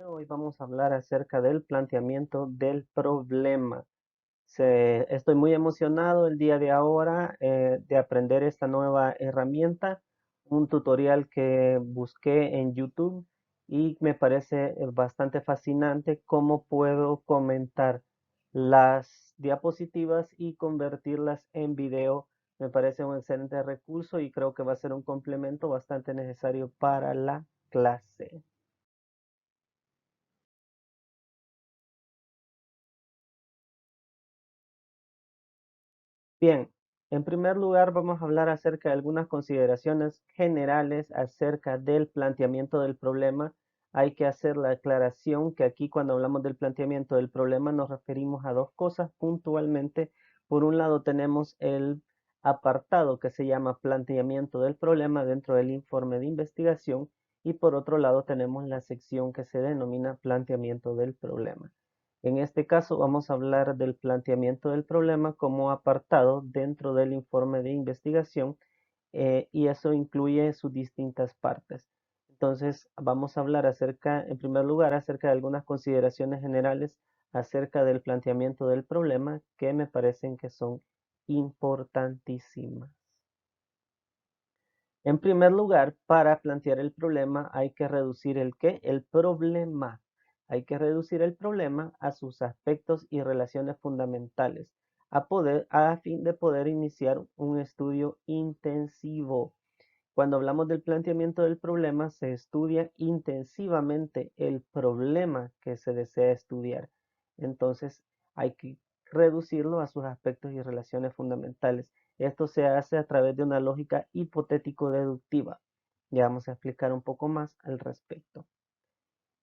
Hoy vamos a hablar acerca del planteamiento del problema. Estoy muy emocionado el día de ahora de aprender esta nueva herramienta, un tutorial que busqué en YouTube y me parece bastante fascinante cómo puedo comentar las diapositivas y convertirlas en video. Me parece un excelente recurso y creo que va a ser un complemento bastante necesario para la clase. Bien, en primer lugar vamos a hablar acerca de algunas consideraciones generales acerca del planteamiento del problema. Hay que hacer la aclaración que aquí cuando hablamos del planteamiento del problema nos referimos a dos cosas puntualmente. Por un lado tenemos el apartado que se llama planteamiento del problema dentro del informe de investigación y por otro lado tenemos la sección que se denomina planteamiento del problema. En este caso vamos a hablar del planteamiento del problema como apartado dentro del informe de investigación y eso incluye sus distintas partes. Entonces vamos a hablar acerca, en primer lugar, acerca de algunas consideraciones generales acerca del planteamiento del problema que me parecen que son importantísimas. En primer lugar, para plantear el problema hay que reducir el qué, el problema. Hay que reducir el problema a sus aspectos y relaciones fundamentales, a fin de poder iniciar un estudio intensivo. Cuando hablamos del planteamiento del problema, se estudia intensivamente el problema que se desea estudiar. Entonces, hay que reducirlo a sus aspectos y relaciones fundamentales. Esto se hace a través de una lógica hipotético-deductiva. Ya vamos a explicar un poco más al respecto.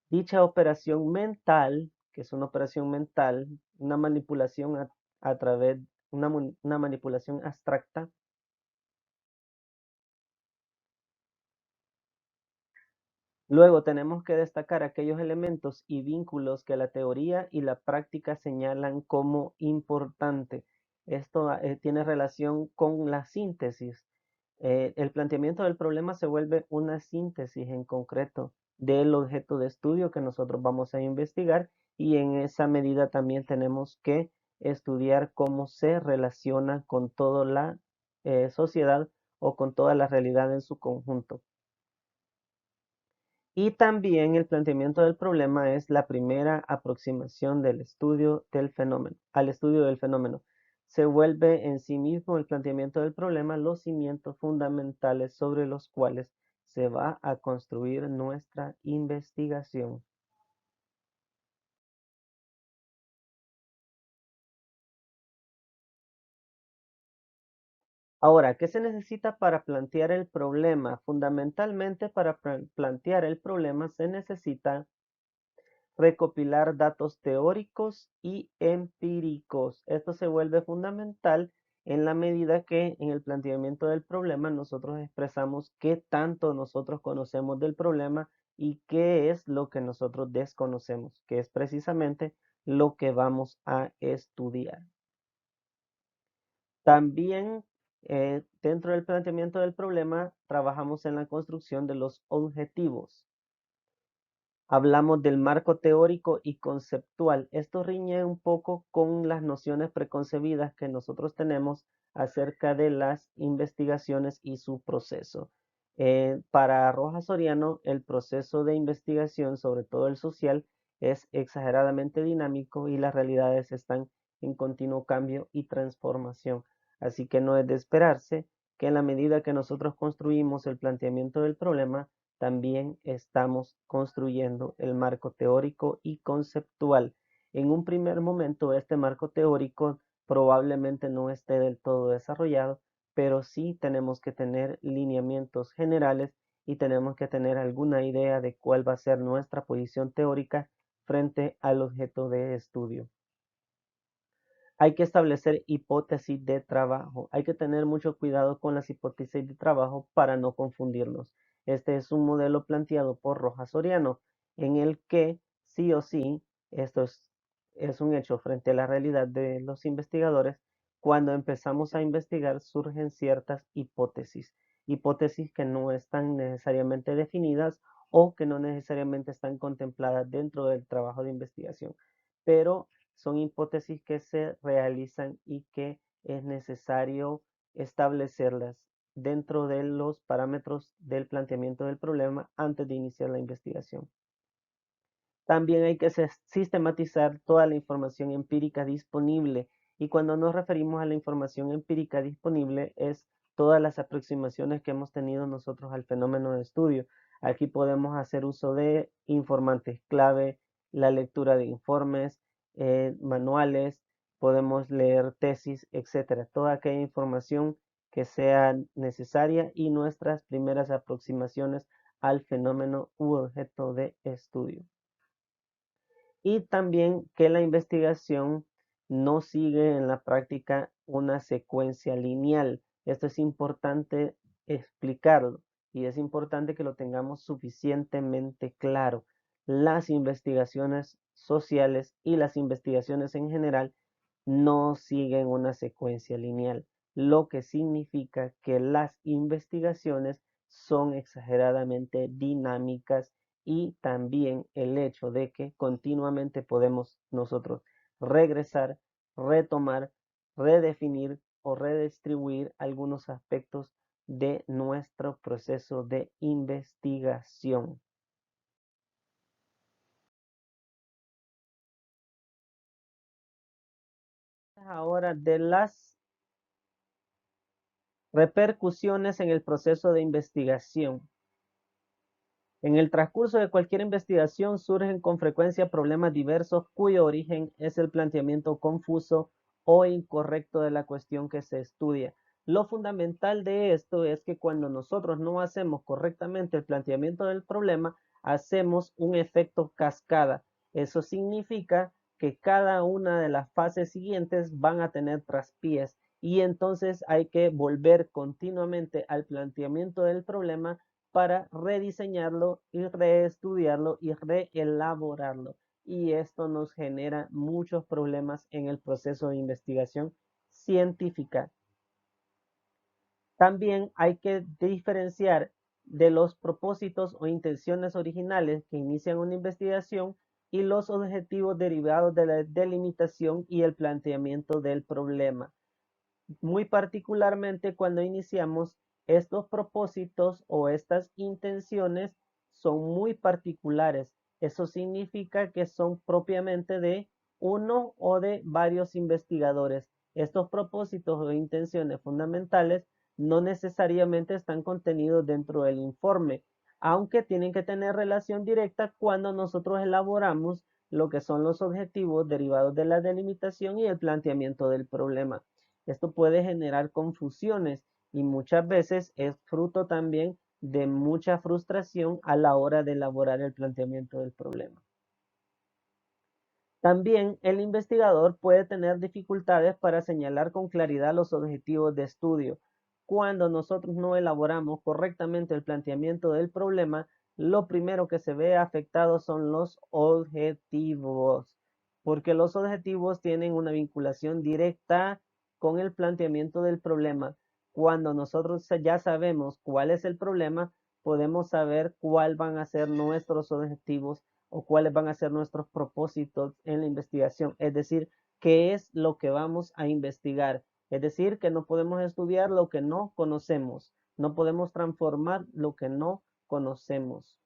Dicha operación mental, que es una operación mental, una manipulación a través, una manipulación abstracta. Luego tenemos que destacar aquellos elementos y vínculos que la teoría y la práctica señalan como importante. Esto tiene relación con la síntesis. El planteamiento del problema se vuelve una síntesis en concreto del objeto de estudio que nosotros vamos a investigar y en esa medida también tenemos que estudiar cómo se relaciona con toda la sociedad o con toda la realidad en su conjunto. Y también el planteamiento del problema es la primera aproximación del estudio del fenómeno, al estudio del fenómeno. Se vuelve en sí mismo el planteamiento del problema los cimientos fundamentales sobre los cuales se va a construir nuestra investigación. Ahora, ¿qué se necesita para plantear el problema? Fundamentalmente para plantear el problema se necesita recopilar datos teóricos y empíricos. Esto se vuelve fundamental en la medida que en el planteamiento del problema nosotros expresamos qué tanto nosotros conocemos del problema y qué es lo que nosotros desconocemos, que es precisamente lo que vamos a estudiar. También dentro del planteamiento del problema trabajamos en la construcción de los objetivos. Hablamos del marco teórico y conceptual. Esto riñe un poco con las nociones preconcebidas que nosotros tenemos acerca de las investigaciones y su proceso. Para Rojas Soriano, el proceso de investigación, sobre todo el social, es exageradamente dinámico y las realidades están en continuo cambio y transformación. Así que no es de esperarse que en la medida que nosotros construimos el planteamiento del problema, también estamos construyendo el marco teórico y conceptual. En un primer momento, este marco teórico probablemente no esté del todo desarrollado, pero sí tenemos que tener lineamientos generales y tenemos que tener alguna idea de cuál va a ser nuestra posición teórica frente al objeto de estudio. Hay que establecer hipótesis de trabajo. Hay que tener mucho cuidado con las hipótesis de trabajo para no confundirnos. Este es un modelo planteado por Rojas Soriano, en el que sí o sí, es un hecho frente a la realidad de los investigadores. Cuando empezamos a investigar surgen ciertas hipótesis, hipótesis que no están necesariamente definidas o que no necesariamente están contempladas dentro del trabajo de investigación, pero son hipótesis que se realizan y que es necesario establecerlas dentro de los parámetros del planteamiento del problema antes de iniciar la investigación. También hay que sistematizar toda la información empírica disponible. Y cuando nos referimos a la información empírica disponible es todas las aproximaciones que hemos tenido nosotros al fenómeno de estudio. Aquí podemos hacer uso de informantes clave, la lectura de informes, manuales, podemos leer tesis, etcétera. Toda aquella información que sea necesaria y nuestras primeras aproximaciones al fenómeno u objeto de estudio. Y también que la investigación no sigue en la práctica una secuencia lineal. Esto es importante explicarlo y es importante que lo tengamos suficientemente claro. Las investigaciones sociales y las investigaciones en general no siguen una secuencia lineal, lo que significa que las investigaciones son exageradamente dinámicas y también el hecho de que continuamente podemos nosotros regresar, retomar, redefinir o redistribuir algunos aspectos de nuestro proceso de investigación. Ahora de las repercusiones en el proceso de investigación. En el transcurso de cualquier investigación surgen con frecuencia problemas diversos cuyo origen es el planteamiento confuso o incorrecto de la cuestión que se estudia. Lo fundamental de esto es que cuando nosotros no hacemos correctamente el planteamiento del problema, hacemos un efecto cascada. Eso significa que cada una de las fases siguientes van a tener traspiés y entonces hay que volver continuamente al planteamiento del problema para rediseñarlo y reestudiarlo y reelaborarlo. Y esto nos genera muchos problemas en el proceso de investigación científica. También hay que diferenciar de los propósitos o intenciones originales que inician una investigación y los objetivos derivados de la delimitación y el planteamiento del problema. Muy particularmente cuando iniciamos estos propósitos o estas intenciones son muy particulares. Eso significa que son propiamente de uno o de varios investigadores. Estos propósitos o intenciones fundamentales no necesariamente están contenidos dentro del informe, aunque tienen que tener relación directa cuando nosotros elaboramos lo que son los objetivos derivados de la delimitación y el planteamiento del problema. Esto puede generar confusiones y muchas veces es fruto también de mucha frustración a la hora de elaborar el planteamiento del problema. También el investigador puede tener dificultades para señalar con claridad los objetivos de estudio. Cuando nosotros no elaboramos correctamente el planteamiento del problema, lo primero que se ve afectado son los objetivos, porque los objetivos tienen una vinculación directa con el planteamiento del problema. Cuando nosotros ya sabemos cuál es el problema, podemos saber cuáles van a ser nuestros objetivos o cuáles van a ser nuestros propósitos en la investigación. Es decir, qué es lo que vamos a investigar. Es decir, que no podemos estudiar lo que no conocemos. No podemos transformar lo que no conocemos.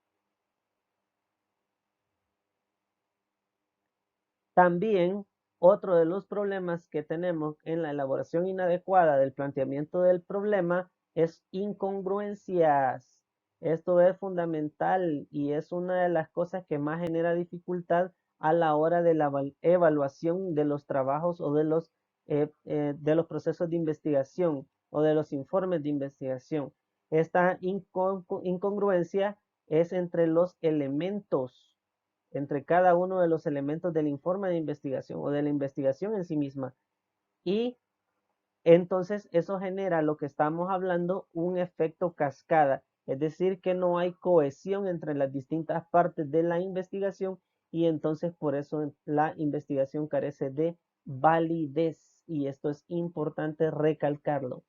También otro de los problemas que tenemos en la elaboración inadecuada del planteamiento del problema es incongruencias. Esto es fundamental y es una de las cosas que más genera dificultad a la hora de la evaluación de los trabajos o de los procesos de investigación o de los informes de investigación. Esta incongruencia es entre los elementos, entre cada uno de los elementos del informe de investigación o de la investigación en sí misma. Y entonces eso genera lo que estamos hablando, un efecto cascada, es decir, que no hay cohesión entre las distintas partes de la investigación y entonces por eso la investigación carece de validez y esto es importante recalcarlo.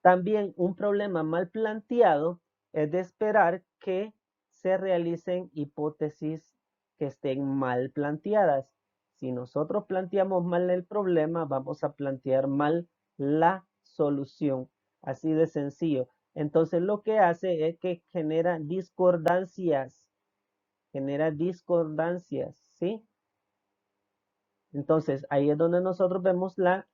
También un problema mal planteado es de esperar que se realicen hipótesis que estén mal planteadas. Si nosotros planteamos mal el problema, vamos a plantear mal la solución. Así de sencillo. Entonces lo que hace es que genera discordancias, ¿sí? Entonces ahí es donde nosotros vemos la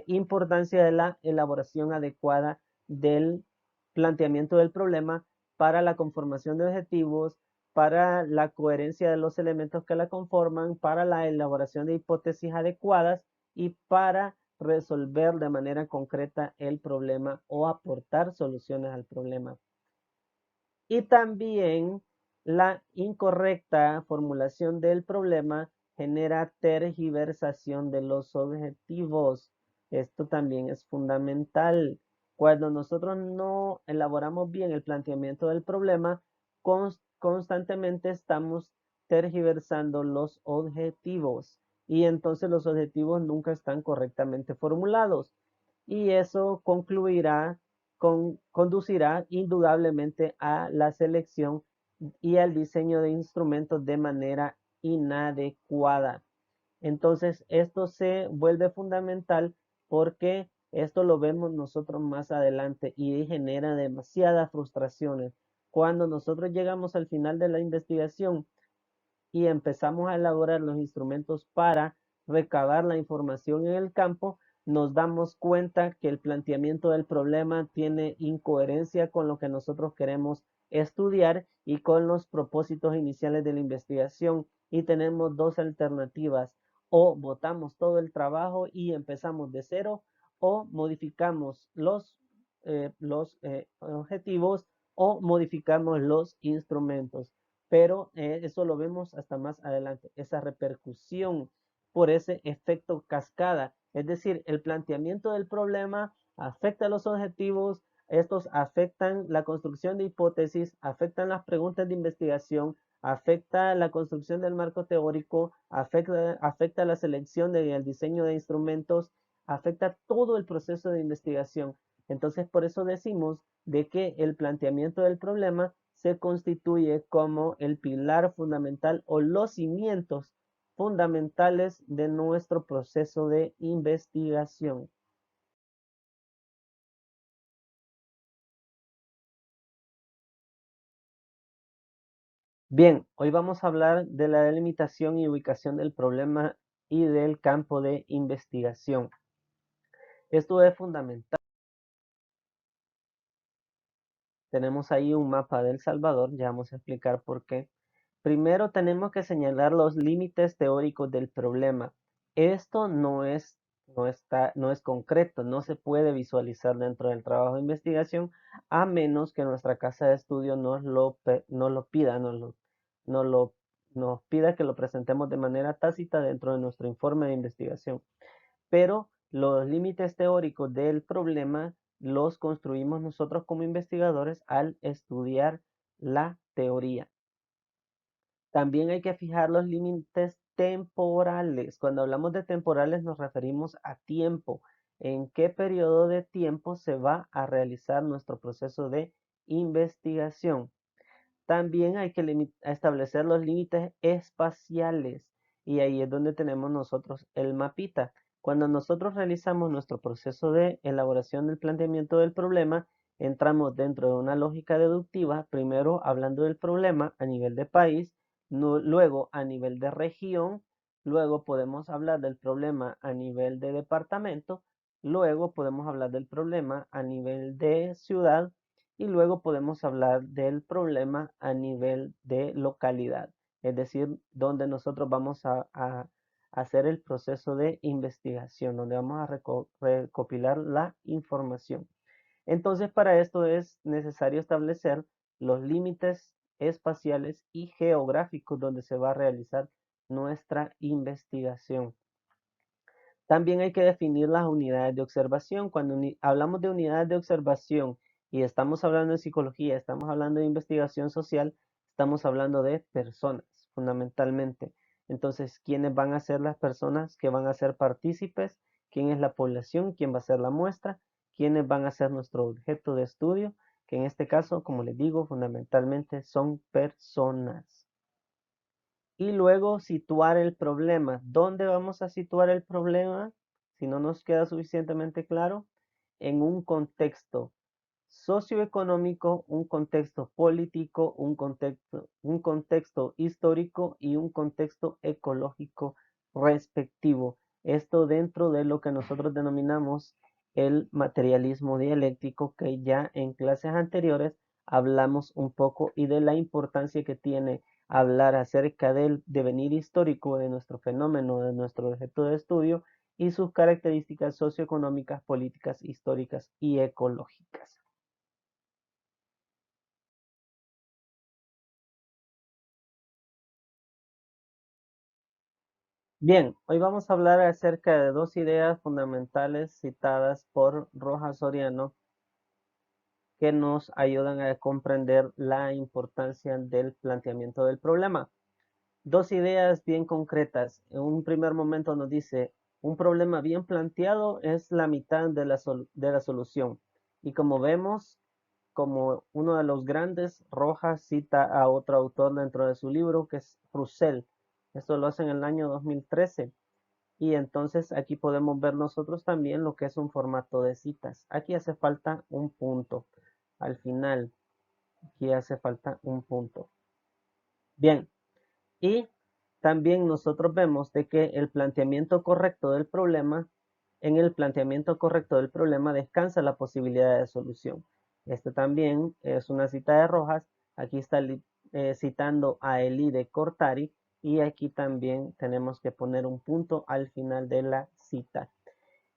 importancia de la elaboración adecuada del planteamiento del problema para la conformación de objetivos, para la coherencia de los elementos que la conforman, para la elaboración de hipótesis adecuadas y para resolver de manera concreta el problema o aportar soluciones al problema. Y también la incorrecta formulación del problema genera tergiversación de los objetivos. Esto también es fundamental. Cuando nosotros no elaboramos bien el planteamiento del problema, constantemente estamos tergiversando los objetivos y entonces los objetivos nunca están correctamente formulados y eso conducirá indudablemente a la selección y al diseño de instrumentos de manera inadecuada. Entonces, esto se vuelve fundamental porque esto lo vemos nosotros más adelante y genera demasiadas frustraciones. Cuando nosotros llegamos al final de la investigación y empezamos a elaborar los instrumentos para recabar la información en el campo, nos damos cuenta que el planteamiento del problema tiene incoherencia con lo que nosotros queremos estudiar y con los propósitos iniciales de la investigación. Y tenemos dos alternativas: o botamos todo el trabajo y empezamos de cero, o modificamos los objetivos o modificamos los instrumentos. Pero eso lo vemos hasta más adelante, esa repercusión por ese efecto cascada. Es decir, el planteamiento del problema afecta a los objetivos, estos afectan la construcción de hipótesis, afectan las preguntas de investigación, afecta la construcción del marco teórico, afecta la selección y el diseño de instrumentos, afecta todo el proceso de investigación. Entonces, por eso decimos de que el planteamiento del problema se constituye como el pilar fundamental o los cimientos fundamentales de nuestro proceso de investigación. Bien, hoy vamos a hablar de la delimitación y ubicación del problema y del campo de investigación. Esto es fundamental. Tenemos ahí un mapa de El Salvador, ya vamos a explicar por qué. Primero tenemos que señalar los límites teóricos del problema. Esto no es concreto, no se puede visualizar dentro del trabajo de investigación a menos que nuestra casa de estudio nos lo pida, nos lo- nos pida que lo presentemos de manera tácita dentro de nuestro informe de investigación. Pero los límites teóricos del problema los construimos nosotros como investigadores al estudiar la teoría. También hay que fijar los límites temporales. Cuando hablamos de temporales nos referimos a tiempo. ¿En qué periodo de tiempo se va a realizar nuestro proceso de investigación? También hay que establecer los límites espaciales y ahí es donde tenemos nosotros el mapita. Cuando nosotros realizamos nuestro proceso de elaboración del planteamiento del problema, entramos dentro de una lógica deductiva, primero hablando del problema a nivel de país, luego a nivel de región, luego podemos hablar del problema a nivel de departamento, luego podemos hablar del problema a nivel de ciudad y luego podemos hablar del problema a nivel de localidad, es decir, donde nosotros vamos a hacer el proceso de investigación, donde vamos a recopilar la información. Entonces, para esto es necesario establecer los límites espaciales y geográficos donde se va a realizar nuestra investigación. También hay que definir las unidades de observación. Cuando hablamos de unidades de observación y estamos hablando de psicología, estamos hablando de investigación social, estamos hablando de personas, fundamentalmente. Entonces, ¿quiénes van a ser las personas que van a ser partícipes? ¿Quién es la población? ¿Quién va a ser la muestra? ¿Quiénes van a ser nuestro objeto de estudio? que en este caso, como les digo, fundamentalmente son personas. Y luego situar el problema. ¿Dónde vamos a situar el problema? Si no nos queda suficientemente claro, en un contexto socioeconómico, un contexto político, un contexto histórico y un contexto ecológico respectivo. Esto dentro de lo que nosotros denominamos el materialismo dialéctico, que ya en clases anteriores hablamos un poco y de la importancia que tiene hablar acerca del devenir histórico de nuestro fenómeno, de nuestro objeto de estudio y sus características socioeconómicas, políticas, históricas y ecológicas. Bien, hoy vamos a hablar acerca de dos ideas fundamentales citadas por Rojas Soriano que nos ayudan a comprender la importancia del planteamiento del problema. Dos ideas bien concretas. En un primer momento nos dice, un problema bien planteado es la mitad de la solución. Y como vemos, como uno de los grandes, Rojas cita a otro autor dentro de su libro, que es Roussel. Esto lo hace en el año 2013. Y entonces aquí podemos ver nosotros también lo que es un formato de citas. Aquí hace falta un punto. Al final, aquí hace falta un punto. Bien, y también nosotros vemos de que el planteamiento correcto del problema, en el planteamiento correcto del problema descansa la posibilidad de solución. Este también es una cita de Rojas. Aquí está citando a Elie de Cortari y aquí también tenemos que poner un punto al final de la cita.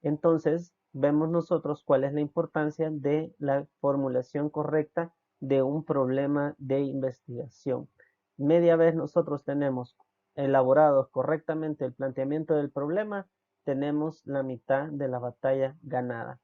Entonces, vemos nosotros cuál es la importancia de la formulación correcta de un problema de investigación. Media vez nosotros tenemos elaborado correctamente el planteamiento del problema, tenemos la mitad de la batalla ganada.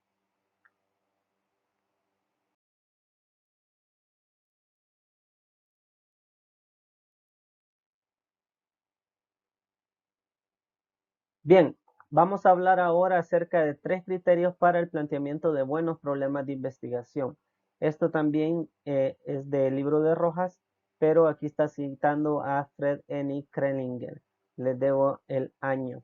Bien, vamos a hablar ahora acerca de tres criterios para el planteamiento de buenos problemas de investigación. Esto también es del libro de Rojas, pero aquí está citando a Fred N. Krelinger. Les debo el año.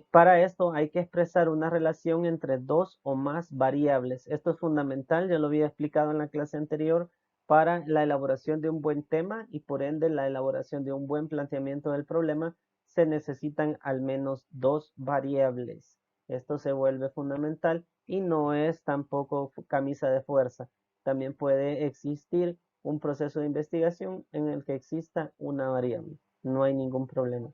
Para esto hay que expresar una relación entre dos o más variables. Esto es fundamental, ya lo había explicado en la clase anterior, para la elaboración de un buen tema y por ende la elaboración de un buen planteamiento del problema se necesitan al menos dos variables. Esto se vuelve fundamental y no es tampoco camisa de fuerza. También puede existir un proceso de investigación en el que exista una variable. No hay ningún problema.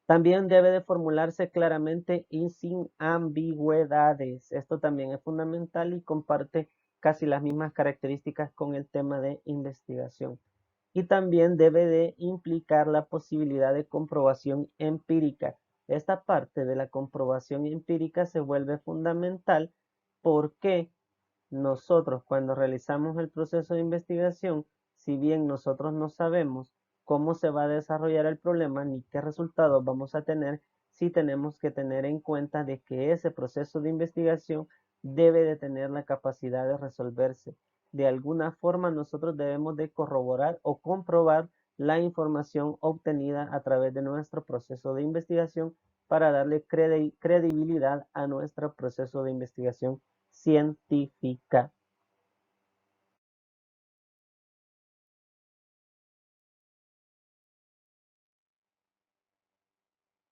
También debe de formularse claramente y sin ambigüedades. Esto también es fundamental y comparte casi las mismas características con el tema de investigación. Y también debe de implicar la posibilidad de comprobación empírica. Esta parte de la comprobación empírica se vuelve fundamental porque nosotros cuando realizamos el proceso de investigación, si bien nosotros no sabemos cómo se va a desarrollar el problema ni qué resultados vamos a tener, sí tenemos que tener en cuenta de que ese proceso de investigación debe de tener la capacidad de resolverse. De alguna forma nosotros debemos de corroborar o comprobar la información obtenida a través de nuestro proceso de investigación para darle credibilidad a nuestro proceso de investigación científica.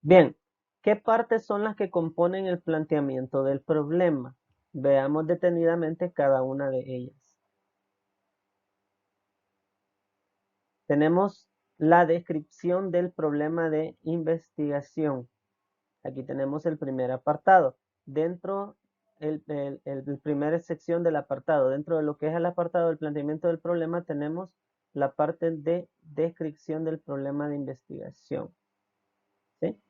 Bien, ¿qué partes son las que componen el planteamiento del problema? Veamos detenidamente cada una de ellas. Tenemos la descripción del problema de investigación. Aquí tenemos el primer apartado. Dentro, el primera sección del apartado, dentro de lo que es el apartado del planteamiento del problema, tenemos la parte de descripción del problema de investigación. ¿Sí?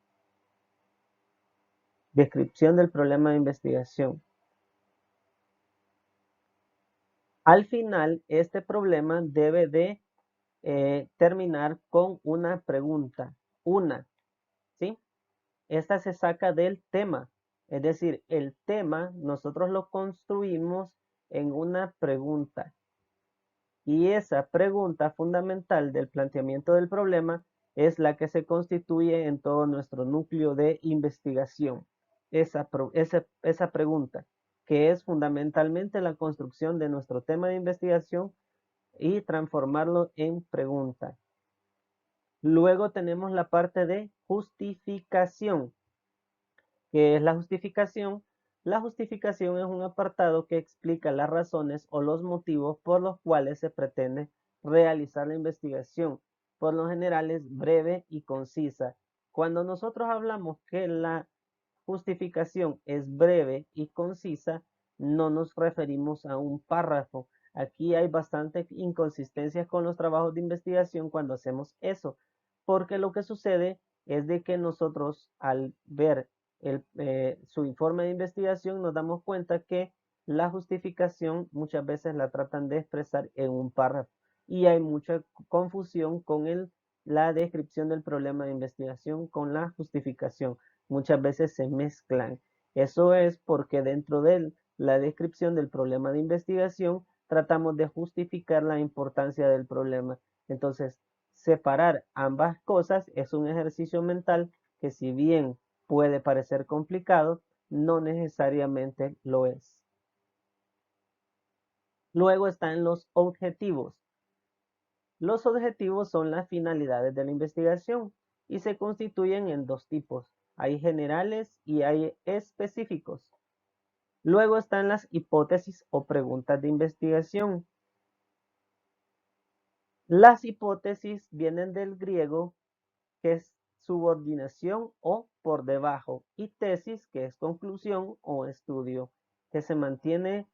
Descripción del problema de investigación. Al final, este problema debe de terminar con una pregunta. Una, ¿sí? Esta se saca del tema. Es decir, el tema nosotros lo construimos en una pregunta. Y esa pregunta fundamental del planteamiento del problema es la que se constituye en todo nuestro núcleo de investigación. Esa pregunta, que es fundamentalmente la construcción de nuestro tema de investigación y transformarlo en pregunta. Luego tenemos la parte de justificación. ¿Qué es la justificación? La justificación es un apartado que explica las razones o los motivos por los cuales se pretende realizar la investigación. Por lo general es breve y concisa. Cuando nosotros hablamos que la justificación es breve y concisa, no nos referimos a un párrafo. Aquí hay bastantes inconsistencias con los trabajos de investigación cuando hacemos eso, porque lo que sucede es de que nosotros al ver su informe de investigación nos damos cuenta que la justificación muchas veces la tratan de expresar en un párrafo y hay mucha confusión con la descripción del problema de investigación con la justificación. Muchas veces se mezclan. Eso es porque dentro de la descripción del problema de investigación tratamos de justificar la importancia del problema. Entonces, separar ambas cosas es un ejercicio mental que si bien puede parecer complicado, no necesariamente lo es. Luego están los objetivos. Los objetivos son las finalidades de la investigación y se constituyen en dos tipos. Hay generales y hay específicos. Luego están las hipótesis o preguntas de investigación. Las hipótesis vienen del griego, que es subordinación o por debajo, y tesis, que es conclusión o estudio, que se mantiene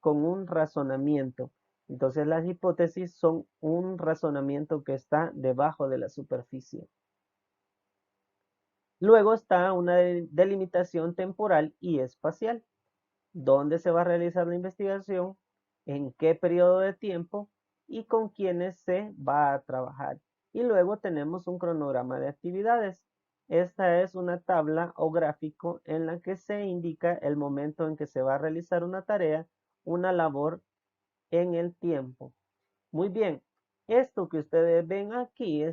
con un razonamiento. Entonces las hipótesis son un razonamiento que está debajo de la superficie. Luego está una delimitación temporal y espacial. ¿Dónde se va a realizar la investigación? ¿En qué periodo de tiempo? ¿Y con quiénes se va a trabajar? Y luego tenemos un cronograma de actividades. Esta es una tabla o gráfico en la que se indica el momento en que se va a realizar una tarea, una labor en el tiempo. Muy bien, esto que ustedes ven aquí,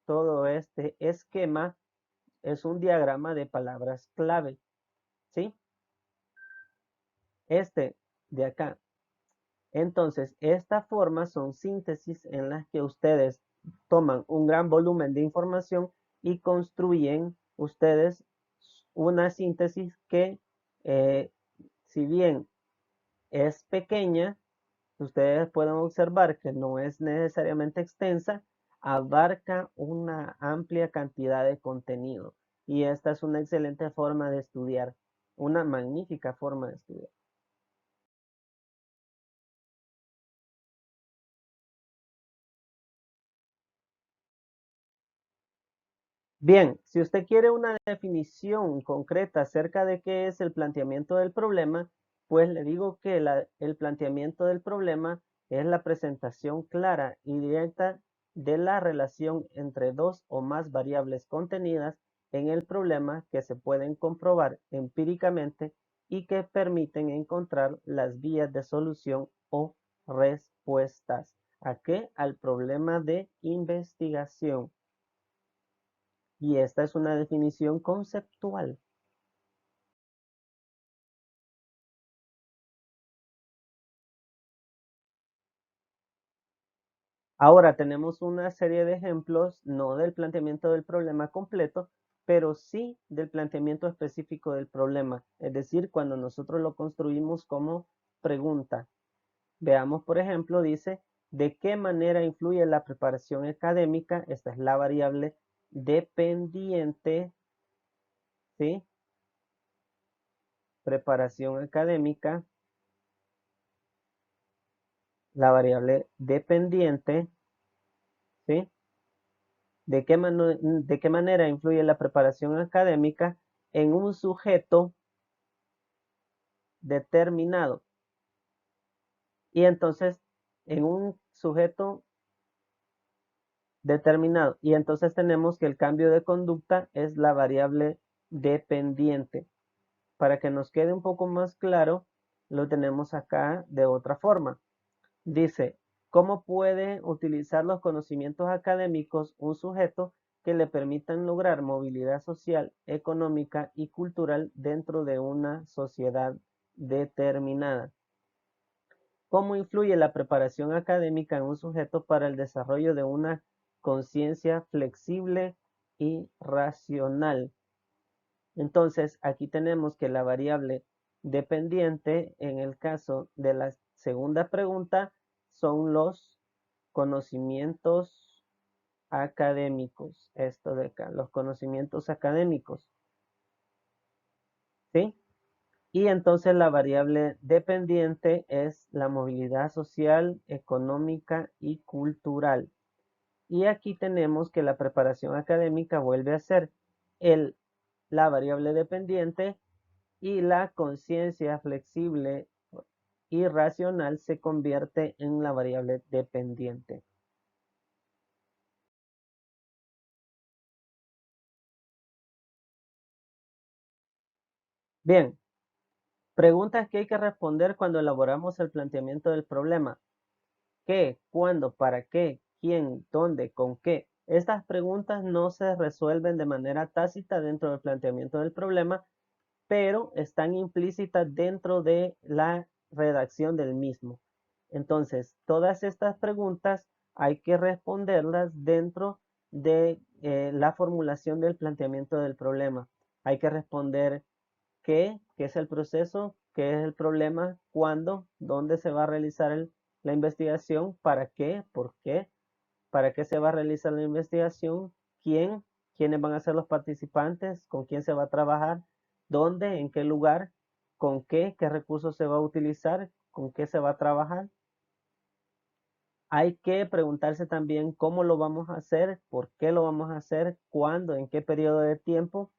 todo este esquema es un diagrama de palabras clave, ¿sí? Este de acá. Entonces, estas formas son síntesis en las que ustedes toman un gran volumen de información y construyen ustedes una síntesis que, si bien es pequeña, ustedes pueden observar que no es necesariamente extensa, abarca una amplia cantidad de contenido. Y esta es una excelente forma de estudiar, una magnífica forma de estudiar. Bien, si usted quiere una definición concreta acerca de qué es el planteamiento del problema, pues le digo que el planteamiento del problema es la presentación clara y directa de la relación entre dos o más variables contenidas en el problema que se pueden comprobar empíricamente y que permiten encontrar las vías de solución o respuestas. ¿A qué? Al problema de investigación. Y esta es una definición conceptual. Ahora tenemos una serie de ejemplos, no del planteamiento del problema completo, pero sí del planteamiento específico del problema, es decir, cuando nosotros lo construimos como pregunta. Veamos, por ejemplo, dice, ¿de qué manera influye la preparación académica? Esta es la variable dependiente, ¿sí? Preparación académica, la variable dependiente, ¿sí? ¿De qué manera influye la preparación académica en un sujeto determinado? Y entonces, en un sujeto determinado. Y entonces tenemos que el cambio de conducta es la variable dependiente. Para que nos quede un poco más claro, lo tenemos acá de otra forma. Dice, ¿cómo puede utilizar los conocimientos académicos un sujeto que le permitan lograr movilidad social, económica y cultural dentro de una sociedad determinada? ¿Cómo influye la preparación académica en un sujeto para el desarrollo de una conciencia flexible y racional? Entonces, aquí tenemos que la variable dependiente, en el caso de la segunda pregunta, son los conocimientos académicos. Esto de acá, los conocimientos académicos. ¿Sí? Y entonces la variable dependiente es la movilidad social, económica y cultural. Y aquí tenemos que la preparación académica vuelve a ser la variable dependiente y la conciencia flexible y racional se convierte en la variable dependiente. Bien, preguntas que hay que responder cuando elaboramos el planteamiento del problema. ¿Qué? ¿Cuándo? ¿Para qué? ¿Quién? ¿Dónde? ¿Con qué? Estas preguntas no se resuelven de manera tácita dentro del planteamiento del problema, pero están implícitas dentro de la redacción del mismo. Entonces, todas estas preguntas hay que responderlas dentro de la formulación del planteamiento del problema. Hay que responder qué es el proceso, qué es el problema, cuándo, dónde se va a realizar la investigación, para qué, por qué, para qué se va a realizar la investigación, quién, quiénes van a ser los participantes, con quién se va a trabajar, dónde, en qué lugar, con qué recursos se va a utilizar, con qué se va a trabajar. Hay que preguntarse también cómo lo vamos a hacer, por qué lo vamos a hacer, cuándo, en qué periodo de tiempo,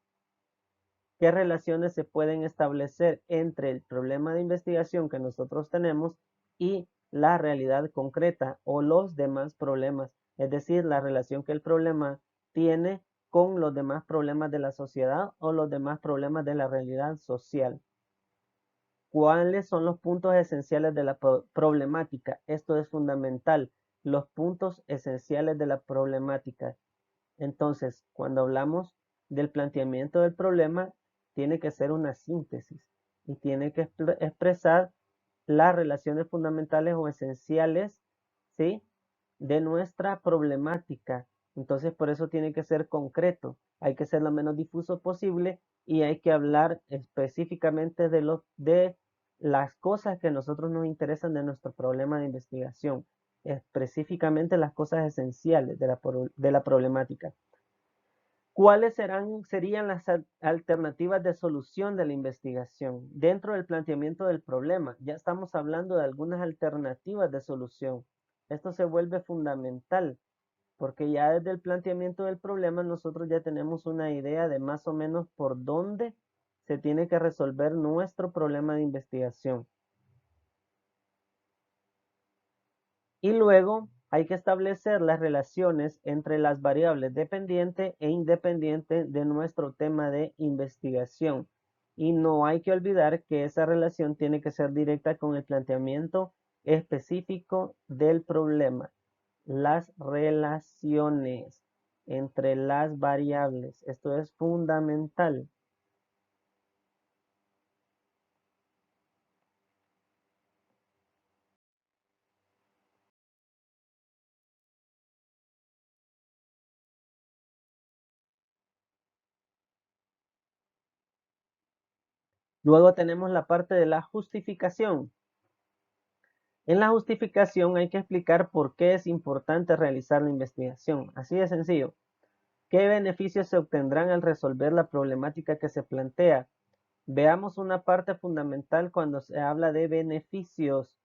qué relaciones se pueden establecer entre el problema de investigación que nosotros tenemos y la realidad concreta o los demás problemas, es decir, la relación que el problema tiene con los demás problemas de la sociedad o los demás problemas de la realidad social. ¿Cuáles son los puntos esenciales de la problemática? Esto es fundamental, los puntos esenciales de la problemática. Entonces, cuando hablamos del planteamiento del problema, tiene que ser una síntesis y tiene que expresar las relaciones fundamentales o esenciales, ¿sí?, de nuestra problemática. Entonces, por eso tiene que ser concreto. Hay que ser lo menos difuso posible y hay que hablar específicamente de las cosas que a nosotros nos interesan de nuestro problema de investigación, específicamente las cosas esenciales de la problemática. ¿Cuáles serían las alternativas de solución de la investigación? Dentro del planteamiento del problema, ya estamos hablando de algunas alternativas de solución. Esto se vuelve fundamental porque ya desde el planteamiento del problema nosotros ya tenemos una idea de más o menos por dónde se tiene que resolver nuestro problema de investigación. Y luego hay que establecer las relaciones entre las variables dependiente e independiente de nuestro tema de investigación. Y no hay que olvidar que esa relación tiene que ser directa con el planteamiento específico del problema. Las relaciones entre las variables. Esto es fundamental. Luego tenemos la parte de la justificación. En la justificación hay que explicar por qué es importante realizar la investigación. Así de sencillo. ¿Qué beneficios se obtendrán al resolver la problemática que se plantea? Veamos una parte fundamental cuando se habla de beneficios.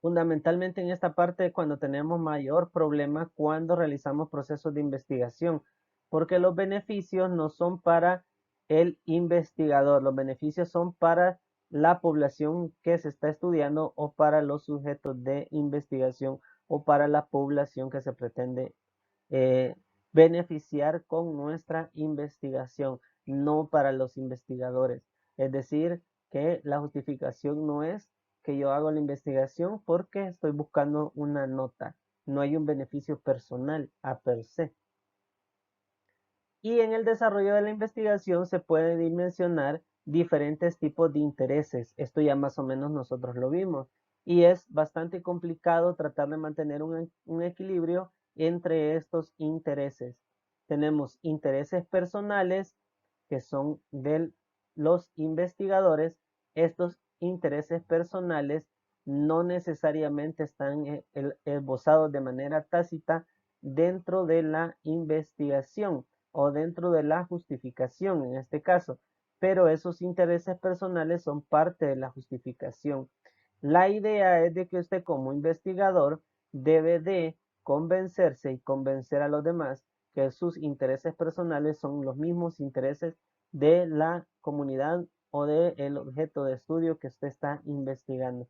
Fundamentalmente en esta parte cuando tenemos mayor problema cuando realizamos procesos de investigación, porque los beneficios no son para el investigador, los beneficios son para la población que se está estudiando o para los sujetos de investigación o para la población que se pretende eh, beneficiar con nuestra investigación. no para los investigadores. Es decir, que la justificación no es que yo hago la investigación porque estoy buscando una nota. No hay un beneficio personal a per se. Y en el desarrollo de la investigación se puede dimensionar diferentes tipos de intereses. Esto ya más o menos nosotros lo vimos. Y es bastante complicado tratar de mantener un equilibrio entre estos intereses. Tenemos intereses personales que son de los investigadores. Estos intereses personales no necesariamente están esbozados de manera tácita dentro de la investigación o dentro de la justificación en este caso, pero esos intereses personales son parte de la justificación. La idea es de que usted como investigador debe de convencerse y convencer a los demás que sus intereses personales son los mismos intereses de la comunidad o del objeto de estudio que usted está investigando.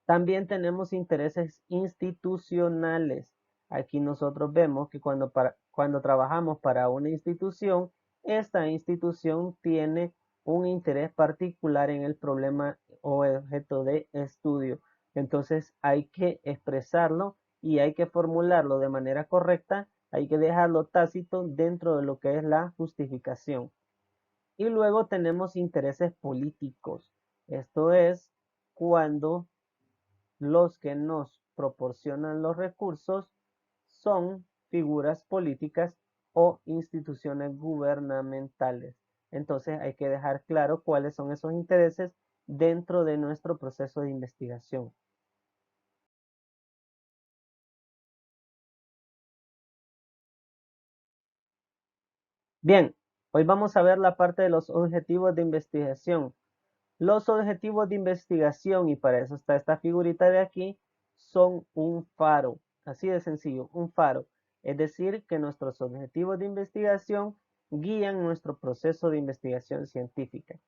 También tenemos intereses institucionales. Aquí nosotros vemos que cuando trabajamos para una institución, esta institución tiene un interés particular en el problema o el objeto de estudio. Entonces hay que expresarlo y hay que formularlo de manera correcta. Hay que dejarlo tácito dentro de lo que es la justificación. Y luego tenemos intereses políticos. Esto es cuando los que nos proporcionan los recursos son figuras políticas o instituciones gubernamentales. Entonces hay que dejar claro cuáles son esos intereses dentro de nuestro proceso de investigación. Bien, hoy vamos a ver la parte de los objetivos de investigación. Los objetivos de investigación, y para eso está esta figurita de aquí, son un faro. Así de sencillo, un faro. Es decir, que nuestros objetivos de investigación guían nuestro proceso de investigación científica.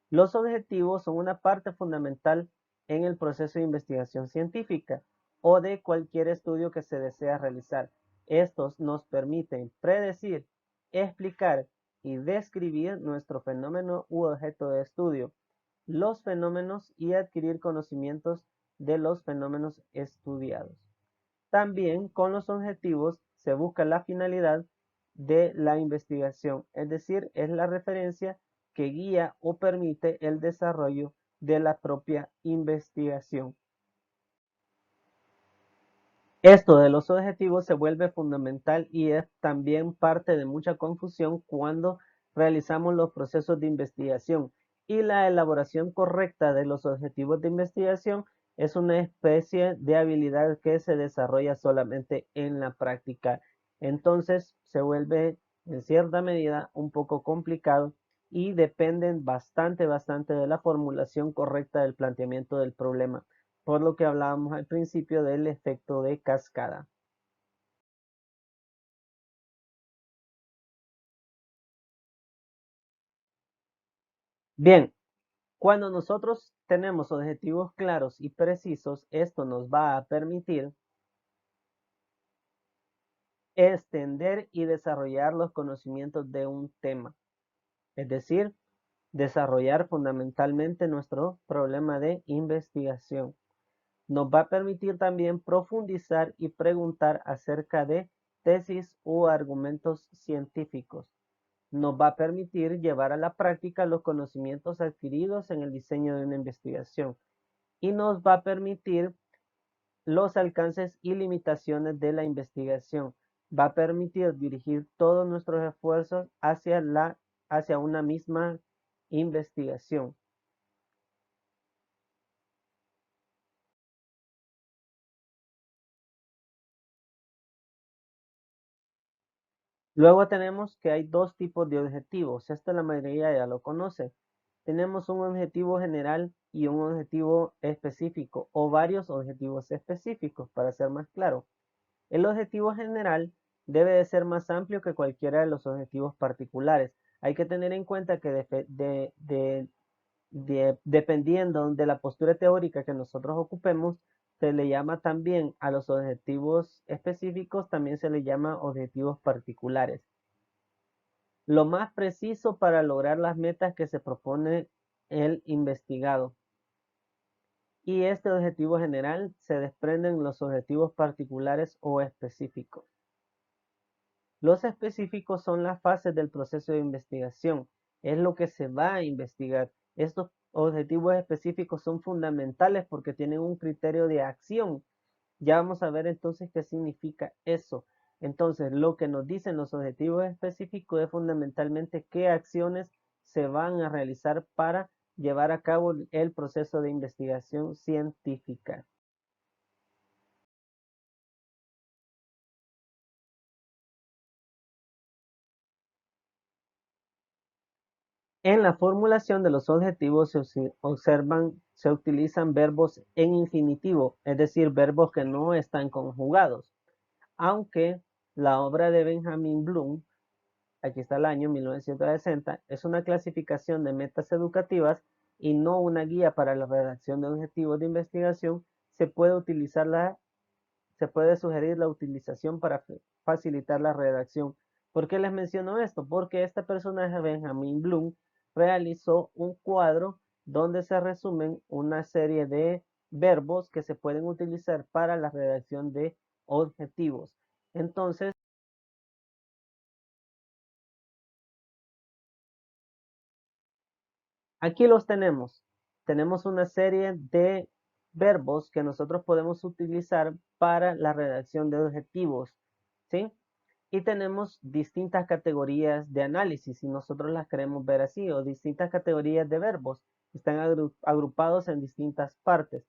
Los objetivos son una parte fundamental en el proceso de investigación científica o de cualquier estudio que se desea realizar. Estos nos permiten predecir, explicar y describir nuestro fenómeno u objeto de estudio, los fenómenos y adquirir conocimientos de los fenómenos estudiados. También con los objetivos se busca la finalidad de la investigación, es decir, es la referencia que guía o permite el desarrollo de la propia investigación. Esto de los objetivos se vuelve fundamental y es también parte de mucha confusión cuando realizamos los procesos de investigación. Y la elaboración correcta de los objetivos de investigación es una especie de habilidad que se desarrolla solamente en la práctica. Entonces se vuelve en cierta medida un poco complicado y dependen bastante de la formulación correcta del planteamiento del problema, por lo que hablábamos al principio del efecto de cascada. Bien, cuando nosotros tenemos objetivos claros y precisos, esto nos va a permitir extender y desarrollar los conocimientos de un tema, es decir, desarrollar fundamentalmente nuestro problema de investigación. Nos va a permitir también profundizar y preguntar acerca de tesis o argumentos científicos. Nos va a permitir llevar a la práctica los conocimientos adquiridos en el diseño de una investigación y nos va a permitir los alcances y limitaciones de la investigación. Va a permitir dirigir todos nuestros esfuerzos hacia una misma investigación. Luego tenemos que hay dos tipos de objetivos. Esto la mayoría ya lo conoce. Tenemos un objetivo general y un objetivo específico o varios objetivos específicos, para ser más claro. El objetivo general debe de ser más amplio que cualquiera de los objetivos particulares. Hay que tener en cuenta que dependiendo de la postura teórica que nosotros ocupemos, se le llama también a los objetivos específicos, también se le llama objetivos particulares. Lo más preciso para lograr las metas que se propone el investigado. Y este objetivo general se desprenden los objetivos particulares o específicos. Los específicos son las fases del proceso de investigación. Es lo que se va a investigar. Estos objetivos específicos son fundamentales porque tienen un criterio de acción. Ya vamos a ver entonces qué significa eso. Entonces, lo que nos dicen los objetivos específicos es fundamentalmente qué acciones se van a realizar para llevar a cabo el proceso de investigación científica. En la formulación de los objetivos se utilizan verbos en infinitivo, es decir, verbos que no están conjugados, aunque la obra de Benjamin Bloom, aquí está el año 1960, es una clasificación de metas educativas y no una guía para la redacción de objetivos de investigación. Se puede se puede sugerir la utilización para facilitar la redacción. ¿Por qué les menciono esto? Porque este personaje, Benjamin Bloom, realizó un cuadro donde se resumen una serie de verbos que se pueden utilizar para la redacción de objetivos. Entonces, aquí los tenemos. Tenemos una serie de verbos que nosotros podemos utilizar para la redacción de objetivos, ¿sí? Y tenemos distintas categorías de análisis, si nosotros las queremos ver así, o distintas categorías de verbos. Están agrupados en distintas partes.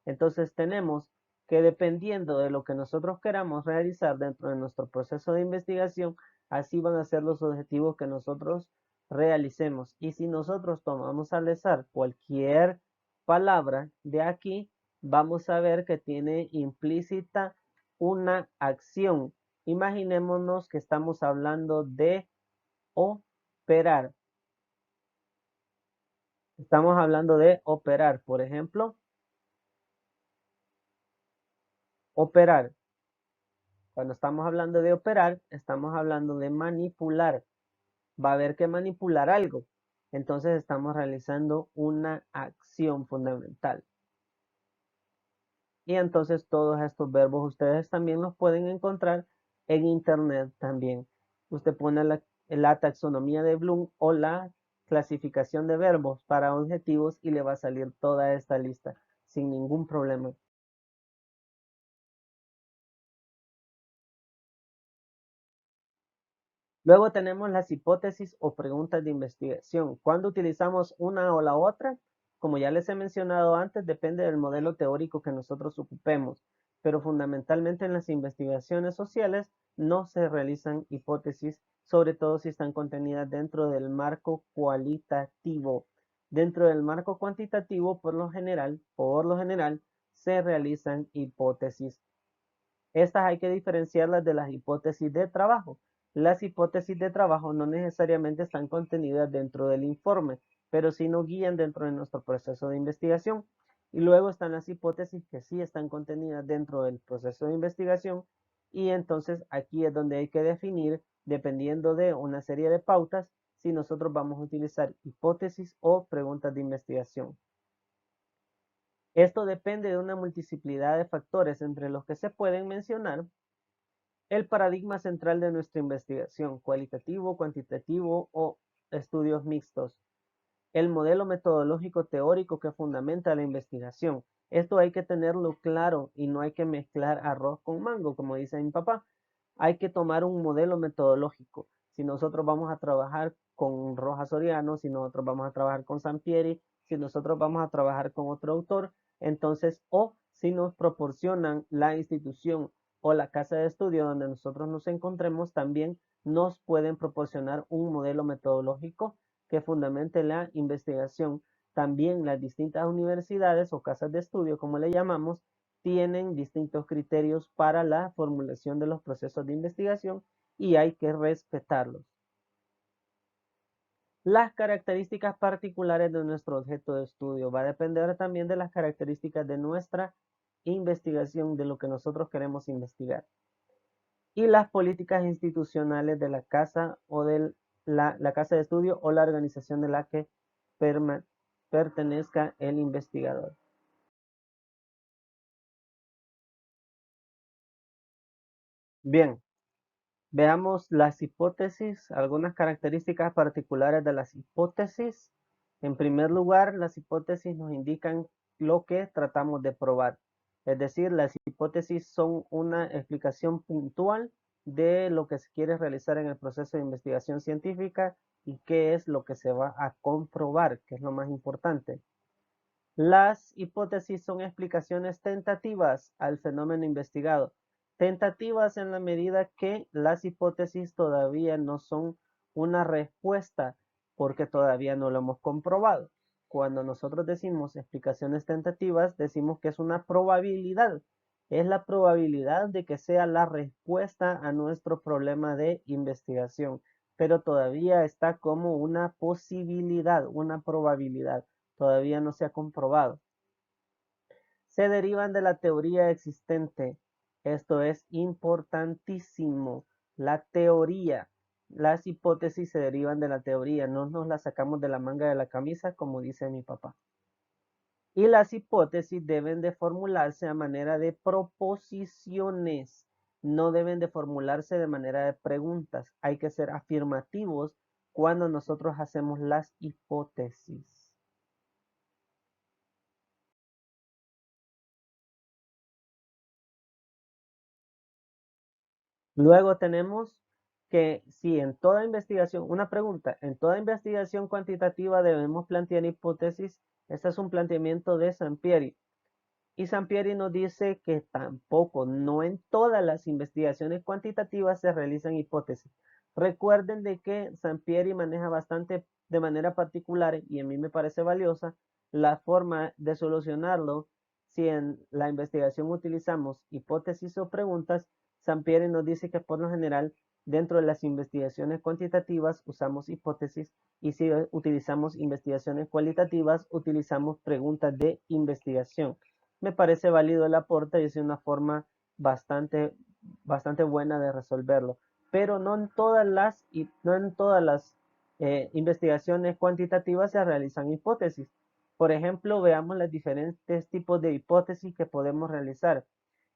Entonces tenemos que dependiendo de lo que nosotros queramos realizar dentro de nuestro proceso de investigación, así van a ser los objetivos que nosotros realicemos. Y si nosotros tomamos al azar cualquier palabra de aquí, vamos a ver que tiene implícita una acción. Imaginémonos que estamos hablando de operar. Estamos hablando de operar, por ejemplo, operar. Cuando estamos hablando de operar, estamos hablando de manipular. Va a haber que manipular algo. Entonces estamos realizando una acción fundamental. Y entonces todos estos verbos ustedes también los pueden encontrar en internet también. Usted pone la taxonomía de Bloom o la clasificación de verbos para objetivos y le va a salir toda esta lista sin ningún problema. Luego tenemos las hipótesis o preguntas de investigación. Cuando utilizamos una o la otra, como ya les he mencionado antes, depende del modelo teórico que nosotros ocupemos, pero fundamentalmente en las investigaciones sociales no se realizan hipótesis, sobre todo si están contenidas dentro del marco cualitativo. Dentro del marco cuantitativo, por lo general, se realizan hipótesis. Estas hay que diferenciarlas de las hipótesis de trabajo. Las hipótesis de trabajo no necesariamente están contenidas dentro del informe, pero sí nos guían dentro de nuestro proceso de investigación. Y luego están las hipótesis que sí están contenidas dentro del proceso de investigación. Y entonces aquí es donde hay que definir, dependiendo de una serie de pautas, si nosotros vamos a utilizar hipótesis o preguntas de investigación. Esto depende de una multiplicidad de factores entre los que se pueden mencionar el paradigma central de nuestra investigación, cualitativo, cuantitativo o estudios mixtos. El modelo metodológico teórico que fundamenta la investigación. Esto hay que tenerlo claro y no hay que mezclar arroz con mango, como dice mi papá. Hay que tomar un modelo metodológico. Si nosotros vamos a trabajar con Rojas Soriano, si nosotros vamos a trabajar con Sampieri, si nosotros vamos a trabajar con otro autor, entonces, o si nos proporcionan la institución o la casa de estudio donde nosotros nos encontremos, también nos pueden proporcionar un modelo metodológico que fundamente la investigación. También las distintas universidades o casas de estudio, como le llamamos, tienen distintos criterios para la formulación de los procesos de investigación y hay que respetarlos. Las características particulares de nuestro objeto de estudio va a depender también de las características de nuestra investigación, de lo que nosotros queremos investigar. Y las políticas institucionales de la casa o de la casa de estudio o la organización de la que pertenezca el investigador. Bien, veamos las hipótesis, algunas características particulares de las hipótesis. En primer lugar, las hipótesis nos indican lo que tratamos de probar. Es decir, las hipótesis son una explicación puntual de lo que se quiere realizar en el proceso de investigación científica y qué es lo que se va a comprobar, que es lo más importante. Las hipótesis son explicaciones tentativas al fenómeno investigado. Tentativas en la medida que las hipótesis todavía no son una respuesta porque todavía no lo hemos comprobado. Cuando nosotros decimos explicaciones tentativas, decimos que es una probabilidad. Es la probabilidad de que sea la respuesta a nuestro problema de investigación, pero todavía está como una posibilidad, una probabilidad. Todavía no se ha comprobado. Se derivan de la teoría existente. Esto es importantísimo. La teoría. Las hipótesis se derivan de la teoría. No nos las sacamos de la manga de la camisa, como dice mi papá. Y las hipótesis deben de formularse a manera de proposiciones. No deben de formularse de manera de preguntas. Hay que ser afirmativos cuando nosotros hacemos las hipótesis. Luego tenemos que si en toda investigación, una pregunta, en toda investigación cuantitativa debemos plantear hipótesis. Este es un planteamiento de Sampieri. Y Sampieri nos dice que tampoco, no en todas las investigaciones cuantitativas se realizan hipótesis. Recuerden de que Sampieri maneja bastante de manera particular y a mí me parece valiosa la forma de solucionarlo. Si en la investigación utilizamos hipótesis o preguntas, Sampieri nos dice que por lo general dentro de las investigaciones cuantitativas usamos hipótesis y si utilizamos investigaciones cualitativas utilizamos preguntas de investigación. Me parece válido el aporte y es una forma bastante, bastante buena de resolverlo. Pero no en todas las investigaciones cuantitativas se realizan hipótesis. Por ejemplo, veamos los diferentes tipos de hipótesis que podemos realizar.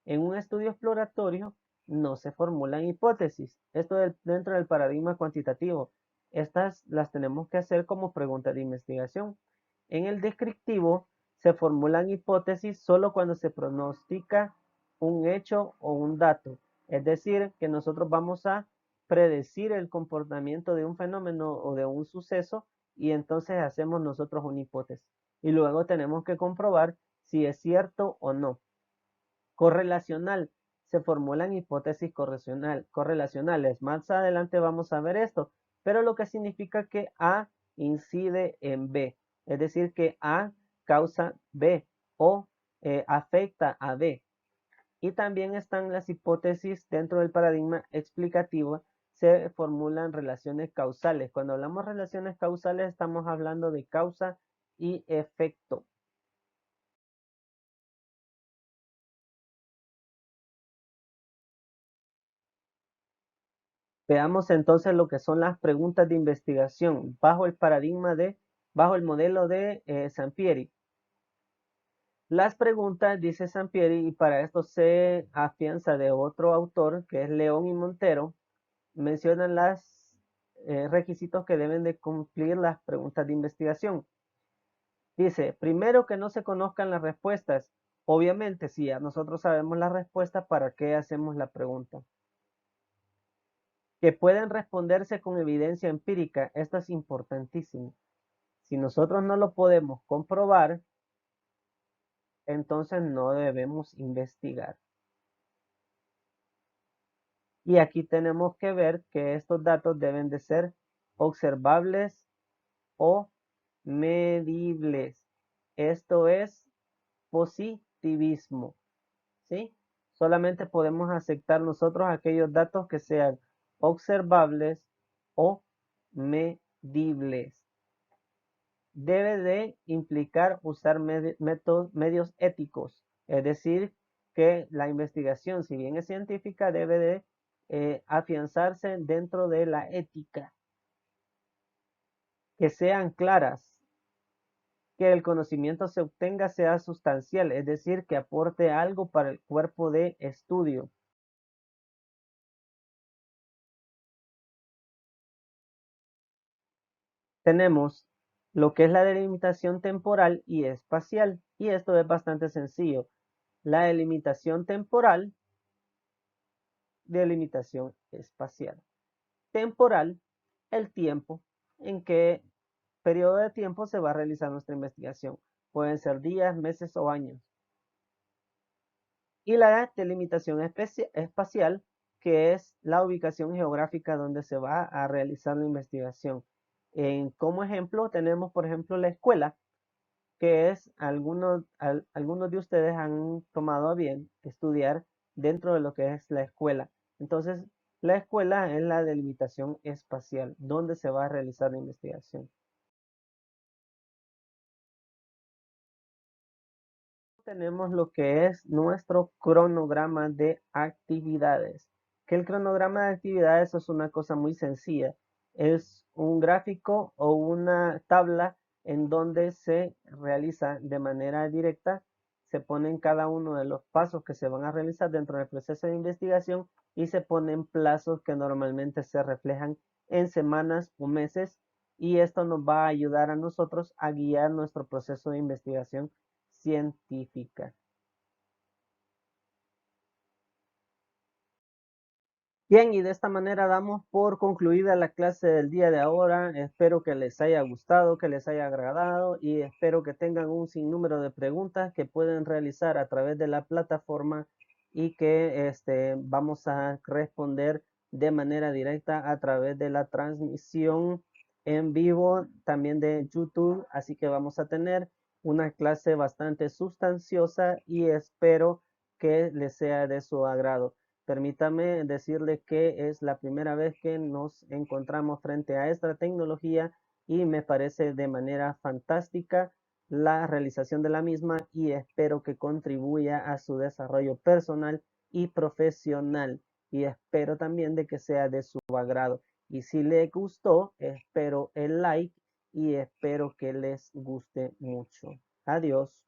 En un estudio exploratorio no se formulan hipótesis. Esto dentro del paradigma cuantitativo. Estas las tenemos que hacer como preguntas de investigación. En el descriptivo se formulan hipótesis solo cuando se pronostica un hecho o un dato. Es decir, que nosotros vamos a predecir el comportamiento de un fenómeno o de un suceso y entonces hacemos nosotros una hipótesis. Y luego tenemos que comprobar si es cierto o no. Correlacional. Se formulan hipótesis correlacionales. Más adelante vamos a ver esto, pero lo que significa que A incide en B. Es decir, que A causa B o afecta a B. Y también están las hipótesis dentro del paradigma explicativo. Se formulan relaciones causales. Cuando hablamos de relaciones causales estamos hablando de causa y efecto. Veamos entonces lo que son las preguntas de investigación bajo el paradigma bajo el modelo de Sampieri. Las preguntas, dice Sampieri, y para esto se afianza de otro autor que es León y Montero, mencionan los requisitos que deben de cumplir las preguntas de investigación. Dice, primero que no se conozcan las respuestas. Obviamente, si ya nosotros sabemos la respuesta, ¿para qué hacemos la pregunta? Que pueden responderse con evidencia empírica. Esto es importantísimo. Si nosotros no lo podemos comprobar, entonces no debemos investigar. Y aquí tenemos que ver que estos datos deben de ser observables o medibles. Esto es positivismo, ¿sí? Solamente podemos aceptar nosotros aquellos datos que sean observables o medibles. Debe de implicar usar medios éticos, es decir, que la investigación, si bien es científica, debe de afianzarse dentro de la ética. que sean claras, que el conocimiento se obtenga sea sustancial, es decir, que aporte algo para el cuerpo de estudio. Tenemos lo que es la delimitación temporal y espacial, y esto es bastante sencillo. La delimitación temporal, delimitación espacial. Temporal, el tiempo en qué periodo de tiempo se va a realizar nuestra investigación. Pueden ser días, meses o años. Y la delimitación espacial, que es la ubicación geográfica donde se va a realizar la investigación. Como ejemplo, tenemos, por ejemplo, la escuela, que es algunos de ustedes han tomado a bien estudiar dentro de lo que es la escuela. Entonces, la escuela es la delimitación espacial, donde se va a realizar la investigación. Tenemos lo que es nuestro cronograma de actividades. Que el cronograma de actividades es una cosa muy sencilla. Es un gráfico o una tabla en donde se realiza de manera directa, se ponen cada uno de los pasos que se van a realizar dentro del proceso de investigación y se ponen plazos que normalmente se reflejan en semanas o meses, y esto nos va a ayudar a nosotros a guiar nuestro proceso de investigación científica. Bien, y de esta manera damos por concluida la clase del día de ahora. Espero que les haya gustado, que les haya agradado, y espero que tengan un sinnúmero de preguntas que pueden realizar a través de la plataforma y que vamos a responder de manera directa a través de la transmisión en vivo también de YouTube. Así que vamos a tener una clase bastante sustanciosa y espero que les sea de su agrado. Permítame decirle que es la primera vez que nos encontramos frente a esta tecnología y me parece de manera fantástica la realización de la misma, y espero que contribuya a su desarrollo personal y profesional, y espero también de que sea de su agrado. Y si le gustó, espero el like y espero que les guste mucho. Adiós.